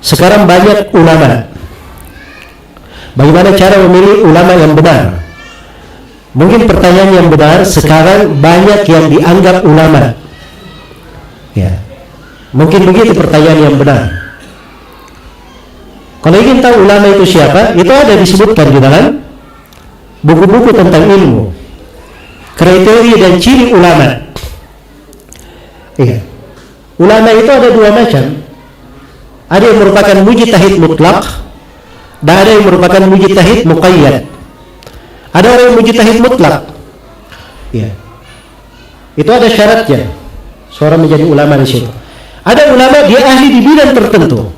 sekarang banyak ulama. Bagaimana cara memilih ulama yang benar? Mungkin pertanyaan yang benar, sekarang banyak yang dianggap ulama. Ya, mungkin begitu pertanyaan yang benar. Kalau ingin tahu ulama itu siapa, itu ada disebutkan di dalam buku-buku tentang ilmu. Kriteria dan ciri ulama. Iya. Ulama itu ada dua macam. Ada yang merupakan mujtahid mutlak, dan ada yang merupakan mujtahid muqayyad. Ada orang yang mujtahid mutlak. Iya. Itu ada syaratnya. Seorang menjadi ulama di situ. Ada ulama dia ahli di bidang tertentu.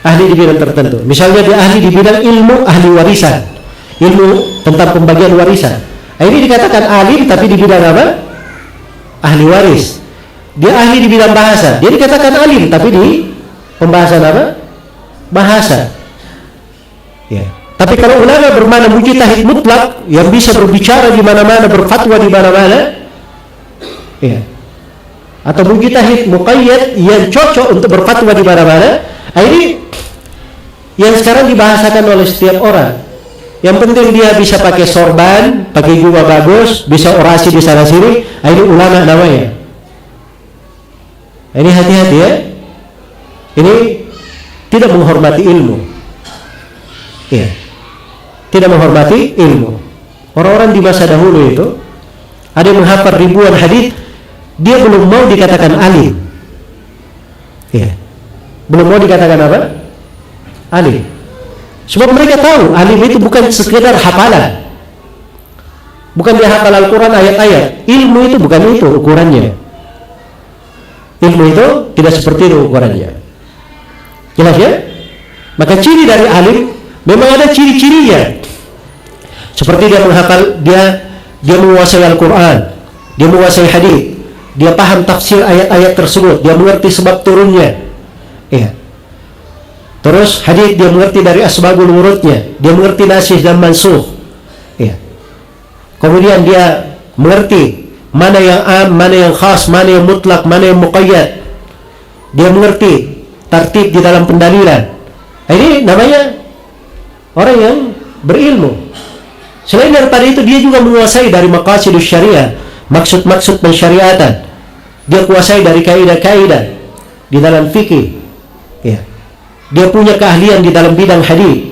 Ahli di bidang tertentu. Misalnya dia ahli di bidang ilmu ahli warisan. Ilmu tentang pembagian warisan. Ini dikatakan alim tapi di bidang apa? Ahli waris. Dia ahli di bidang bahasa. Dia dikatakan alim tapi di pembahasan apa? Bahasa. Ya. Tapi kalau ulama bermakna mujtahid mutlak yang bisa berbicara di mana-mana, berfatwa di mana-mana, ya. Atau mujtahid muqayyad yang cocok untuk berfatwa di mana-mana, ini yang sekarang dibahasakan oleh setiap orang. Yang penting dia bisa pakai sorban, pakai jubah bagus, bisa orasi di sana sini, ini ulama namanya. Ini hati-hati ya. Ini tidak menghormati ilmu. Iya. Tidak menghormati ilmu. Orang-orang di masa dahulu itu ada yang menghafal ribuan hadis, dia belum mau dikatakan alim. Iya. Belum mau dikatakan apa? Alim. Sebab mereka tahu alim itu bukan sekedar hafalan. Bukan dia hafal Al-Quran ayat-ayat. Ilmu itu bukan itu ukurannya. Ilmu itu tidak seperti itu ukurannya. Jelas ya? Maka ciri dari alim memang ada ciri-cirinya. Seperti dia menghafal, dia menguasai Al-Quran, dia menguasai hadis, dia paham tafsir ayat-ayat tersebut, dia mengerti sebab turunnya. Iya. Terus hadis dia mengerti dari asbabul wurudnya, dia mengerti nasih dan mansukh. Iya. Kemudian dia mengerti mana yang am, mana yang khas, mana yang mutlak, mana yang muqayyad. Dia mengerti tertib di dalam pendalilan. Ini namanya orang yang berilmu. Selain daripada itu, dia juga menguasai dari maqasidus syariah, maksud-maksud pensyariatan. Dia kuasai dari kaidah-kaidah di dalam fikih. Ya. Dia punya keahlian di dalam bidang hadis.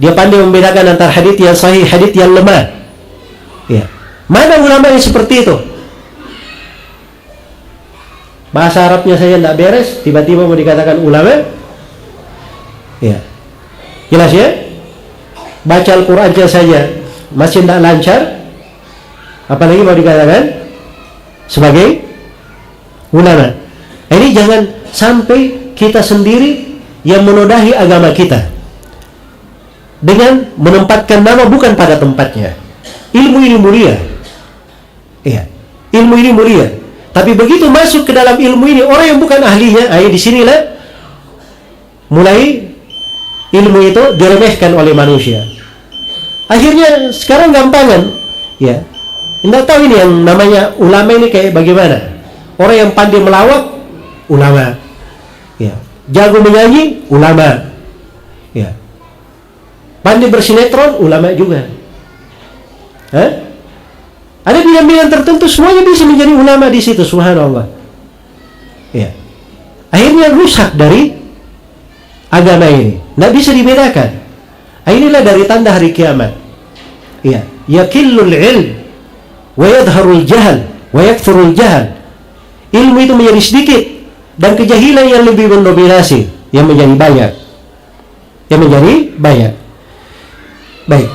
Dia pandai membedakan antara hadis yang sahih, hadis yang lemah. Ya. Mana ulama yang seperti itu? Bahasa Arabnya saja tidak beres, tiba-tiba mau dikatakan ulama. Ya. Jelas ya? Baca Al-Quran saja masih tidak lancar, apalagi mau dikatakan sebagai ulama. Ini jangan sampai kita sendiri yang menodai agama kita dengan menempatkan nama bukan pada tempatnya. Ilmu ini mulia. Iya, ilmu ini mulia. Tapi begitu masuk ke dalam ilmu ini orang yang bukan ahlinya, di sinilah mulai ilmu itu diremehkan oleh manusia. Akhirnya sekarang gampangan, ya. Tidak tahu ini yang namanya ulama ini kayak bagaimana. Orang yang pandai melawak, ulama. Ya. Jago menyanyi, ulama. Ya. Pandai bersinetron, ulama juga. Ada bidang-bidang tertentu semuanya bisa menjadi ulama di situ, subhanallah. Ya. Akhirnya rusak dari agama ini. Tidak bisa dibedakan. Inilah dari tanda hari kiamat. Ya, yakillul ilm wa yadharul jahal wa yakthurul jahal. Ilmu itu menjadi sedikit dan kejahilan yang lebih mendominasi, yang menjadi banyak. Yang menjadi banyak. Baik.